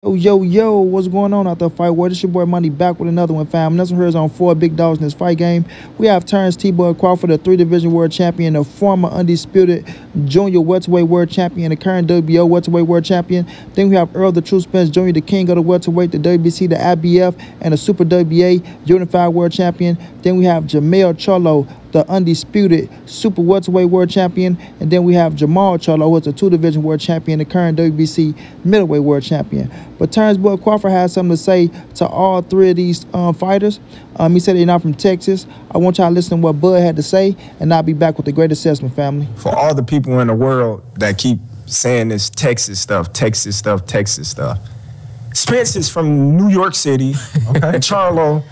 Yo, what's going on out there, fight world? It's your boy Money back with another one, fam. Nelson Hurts on 4 big dogs in this fight game. We have Terence T-Boy Crawford, the 3-division world champion, the former undisputed junior welterweight world champion, the current WBO welterweight world champion. Then we have Errol, the true Spence Jr., the king of the welterweight, the WBC, the IBF, and the Super WBA unified world champion. Then we have Charlo, the undisputed super welterweight world champion. And then we have Charlo, who is the 2-division world champion, the current WBC middleweight world champion. But Terence Boy Crawford has something to say to all three of these fighters. He said they're not from Texas. I want y'all to listen to what Bud had to say, and I'll be back with the great assessment, family. For all the people in the world that keep saying this Texas stuff, Spence is from New York City, and Charlo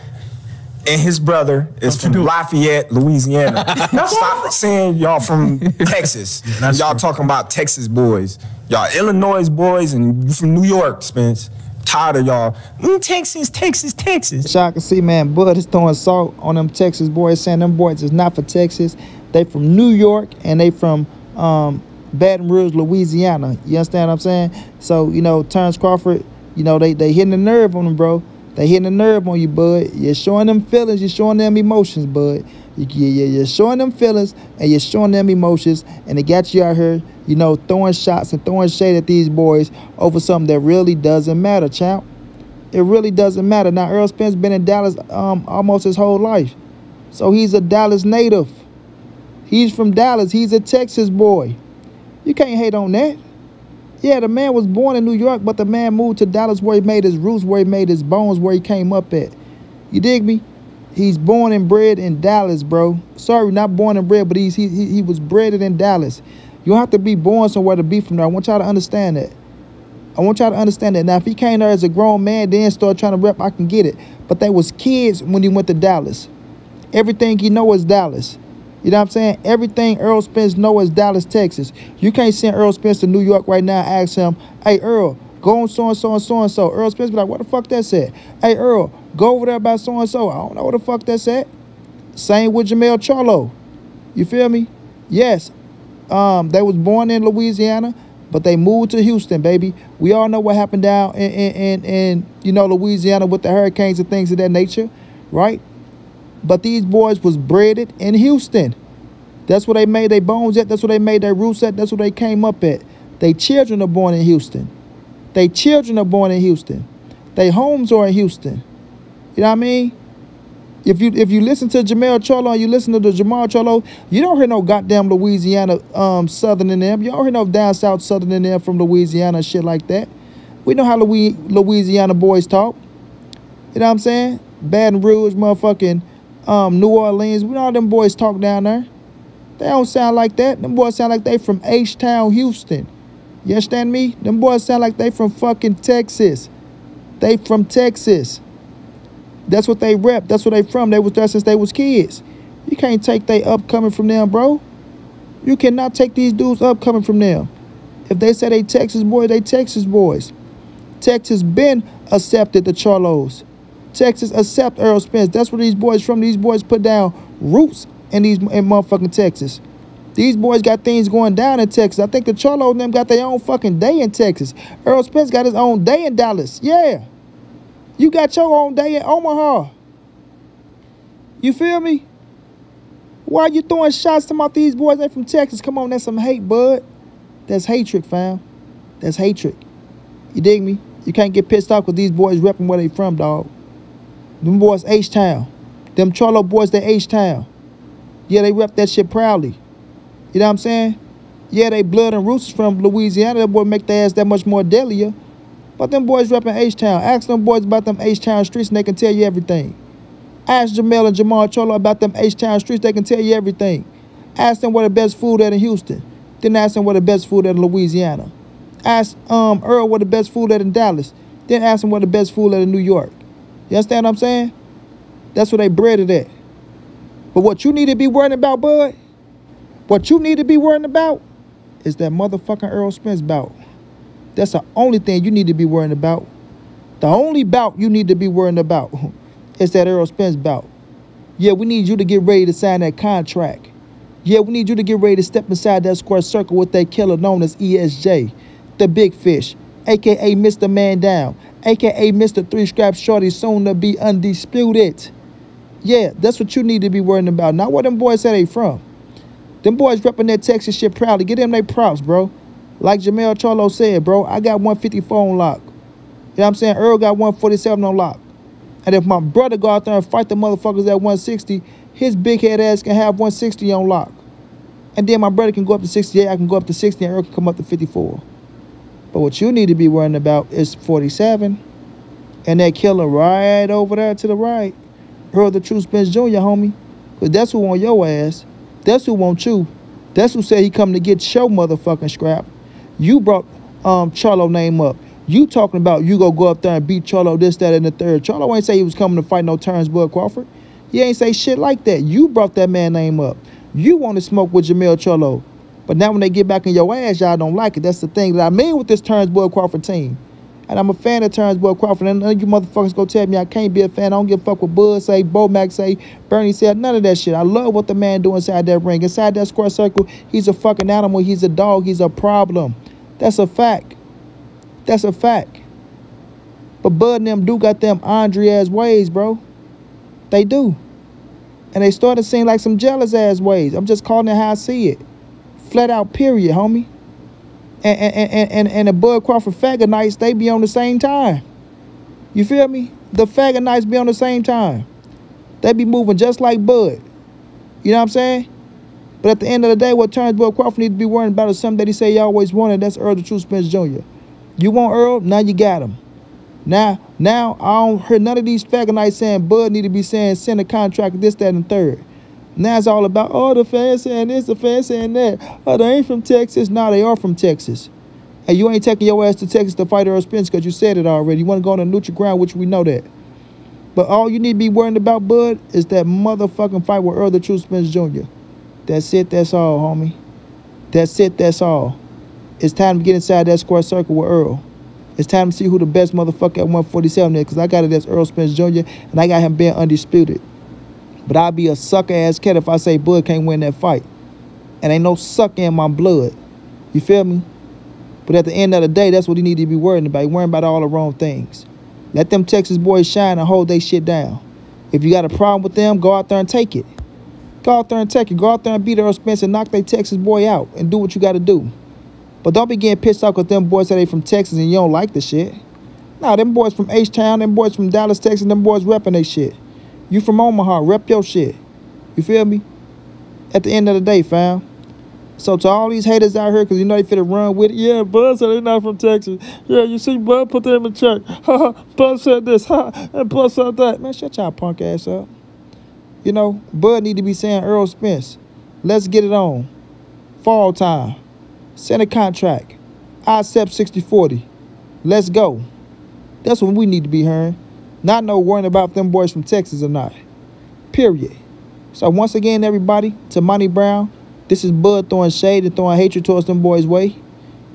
and his brother is from Lafayette, Louisiana. Stop saying y'all from Texas. Y'all talking about Texas boys. Y'all Illinois boys and you from New York, Spence. Tired of y'all. Texas. Y'all can see, man, Bud is throwing salt on them Texas boys, saying them boys is not for Texas. They from New York and they from Baton Rouge, Louisiana. You understand what I'm saying? So, you know, Terence Crawford, you know, they hitting the nerve on him, bro. They hitting the nerve on you, Bud. You're showing them feelings. You're showing them emotions, Bud. You're showing them feelings and you're showing them emotions. And they got you out here, you know, throwing shots and throwing shade at these boys over something that really doesn't matter, champ. It really doesn't matter. Now, Errol Spence been in Dallas almost his whole life. So he's a Dallas native. He's from Dallas. He's a Texas boy. You can't hate on that. Yeah, the man was born in New York, but the man moved to Dallas where he made his roots, where he made his bones, where he came up at. You dig me? He's born and bred in Dallas, bro. Sorry, not born and bred, but he was bred in Dallas. You don't have to be born somewhere to be from there. I want y'all to understand that. I want y'all to understand that. Now, if he came there as a grown man, then started trying to rep, I can get it. But they was kids when he went to Dallas. Everything he know is Dallas. You know what I'm saying? Everything Errol Spence know is Dallas, Texas. You can't send Errol Spence to New York right now and ask him, hey, Errol, go on so-and-so and so-and-so. Errol Spence be like, what the fuck that's at? Hey, Errol, go over there about so-and-so. I don't know what the fuck that's at. Same with Charlo. You feel me? Yes, they was born in Louisiana, but they moved to Houston, baby. We all know what happened down in you know, Louisiana with the hurricanes and things of that nature, right? But these boys was bred in Houston. That's where they made their bones at. That's where they made their roots at. That's where they came up at. They children are born in Houston. They children are born in Houston. They homes are in Houston. You know what I mean? If you listen to Charlo and you listen to the Charlo, you don't hear no goddamn Louisiana Southern in them. You don't hear no down south Southern in them from Louisiana and shit like that. We know how Louisiana boys talk. You know what I'm saying? Baton Rouge, motherfucking New Orleans. We know how them boys talk down there. They don't sound like that. Them boys sound like they from H-Town, Houston. You understand me? Them boys sound like they from fucking Texas. They from Texas. That's what they rep. That's where they from. They was there since they was kids. You can't take they up coming from them, bro. You cannot take these dudes up coming from them. If they say they Texas boys, they Texas boys. Texas been accepted the Charlos. Texas accept Errol Spence. That's where these boys from. These boys put down roots in motherfucking Texas. These boys got things going down in Texas. I think the Charlo and them got their own fucking day in Texas. Errol Spence got his own day in Dallas. Yeah. You got your own day in Omaha. You feel me? Why are you throwing shots to about these boys ain't from Texas? Come on, that's some hate, bud. That's hatred, fam. That's hatred. You dig me? You can't get pissed off because these boys repping where they from, dog. Them boys H-Town. Them Charlo boys, they H-Town. Yeah, they rep that shit proudly. You know what I'm saying? Yeah, they blood and roots is from Louisiana. That boy make their ass that much more deadlier. But them boys repping H-Town. Ask them boys about them H-Town streets and they can tell you everything. Ask Jamel and Charlo about them H-Town streets. They can tell you everything. Ask them where the best food at in Houston. Then ask them where the best food at in Louisiana. Ask Errol where the best food at in Dallas. Then ask them where the best food at in New York. You understand what I'm saying? That's where they bred it at. But what you need to be worrying about, bud, what you need to be worrying about is that motherfucking Errol Spence bout. That's the only thing you need to be worrying about. The only bout you need to be worrying about is that Errol Spence bout. Yeah, we need you to get ready to sign that contract. Yeah, we need you to get ready to step inside that square circle with that killer known as ESJ, the big fish, a.k.a. Mr. Man Down, a.k.a. Mr. 3 Scrap Shorty, soon to be undisputed. Yeah, that's what you need to be worrying about, not where them boys say they from. Them boys repping that Texas shit proudly. Get them they props, bro. Like Charlo said, bro, I got 154 on lock. You know what I'm saying? Errol got 147 on lock. And if my brother go out there and fight the motherfuckers at 160, his big head ass can have 160 on lock. And then my brother can go up to 68, I can go up to 60, and Errol can come up to 54. But what you need to be worrying about is 47. And that killer right over there to the right. Errol the True Spence Jr., homie. Because that's who on your ass. That's who want you. That's who said he come to get your motherfucking scrap. You brought Charlo name up. You talking about you go up there and beat Charlo, this, that, and the third. Charlo ain't say he was coming to fight no Terence Crawford. He ain't say shit like that. You brought that man name up. You want to smoke with Charlo. But now when they get back in your ass, y'all don't like it. That's the thing that I mean with this Terence Crawford team. And I'm a fan of Terence Crawford. And none of you motherfuckers go tell me I can't be a fan. I don't give a fuck what Bud say, Bo Mac say, Bernie said, none of that shit. I love what the man do inside that ring. Inside that square circle, he's a fucking animal. He's a dog. He's a problem. That's a fact. That's a fact. But Bud and them do got them Andre-ass ways, bro. They do. And they started seeing like some jealous-ass ways. I'm just calling it how I see it. Flat out, period, homie. And the Bud Crawford faggot nights, they be on the same time. You feel me? The faggot nights be on the same time. They be moving just like Bud. You know what I'm saying? But at the end of the day, what Terence Crawford need to be worrying about is something that he say he always wanted. That's Errol the True Spence Jr. You want Errol? Now you got him. Now I don't hear none of these faggot nights saying Bud need to be saying send a contract, this, that, and third. Now it's all about, oh, the fans saying this, the fans saying that. Oh, they ain't from Texas. Nah, they are from Texas. And you ain't taking your ass to Texas to fight Errol Spence because you said it already. You want to go on a neutral ground, which we know that. But all you need to be worrying about, Bud, is that motherfucking fight with Errol the True Spence Jr. That's it, that's all, homie. That's it, that's all. It's time to get inside that square circle with Errol. It's time to see who the best motherfucker at 147 is, because I got it as Errol Spence Jr., and I got him being undisputed. But I'd be a sucker-ass cat if I say Bud can't win that fight. And ain't no sucker in my blood. You feel me? But at the end of the day, that's what he need to be worrying about. He worrying about all the wrong things. Let them Texas boys shine and hold their shit down. If you got a problem with them, go out there and take it. Go out there and take it. Go out there and beat Errol Spence and knock their Texas boy out and do what you got to do. But don't be getting pissed off because them boys say they from Texas and you don't like the shit. Nah, them boys from H-Town, them boys from Dallas, Texas, them boys repping they shit. You from Omaha, rep your shit. You feel me? At the end of the day, fam. So to all these haters out here, because you know they finna run with it. Yeah, Bud said they not from Texas. Yeah, you see Bud put them in check. Bud said this, and Bud said that. Man, shut y'all punk ass up. You know, Bud need to be saying Errol Spence, let's get it on. Fall time. Send a contract. I accept 60-40. Let's go. That's what we need to be hearing. Not no worrying about them boys from Texas or not. Period. So once again, everybody, to montray-brown, this is Bud throwing shade and throwing hatred towards them boys' way.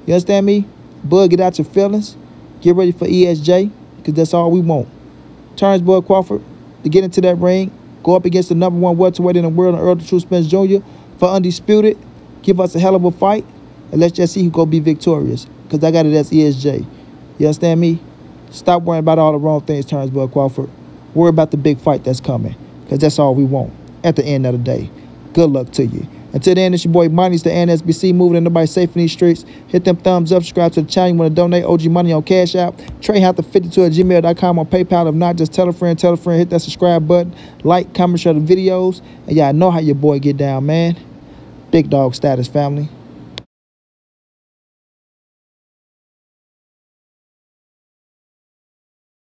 You understand me? Bud, get out your feelings. Get ready for ESJ, because that's all we want. Terence Crawford to get into that ring, go up against the #1 welterweight in the world, Errol the True Spence Jr. for undisputed. Give us a hell of a fight, and let's just see who gonna be victorious, because I got it as ESJ. You understand me? Stop worrying about all the wrong things, Terence Crawford. Worry about the big fight that's coming, because that's all we want at the end of the day. Good luck to you. Until then, it's your boy Money. It's the NSBC, moving and nobody safe in these streets. Hit them thumbs up, subscribe to the channel. You want to donate OG money on Cash App. TreyHunter52@gmail.com on PayPal. If not, just tell a friend, hit that subscribe button. Like, comment, share the videos. And y'all know how your boy get down, man. Big dog status, family.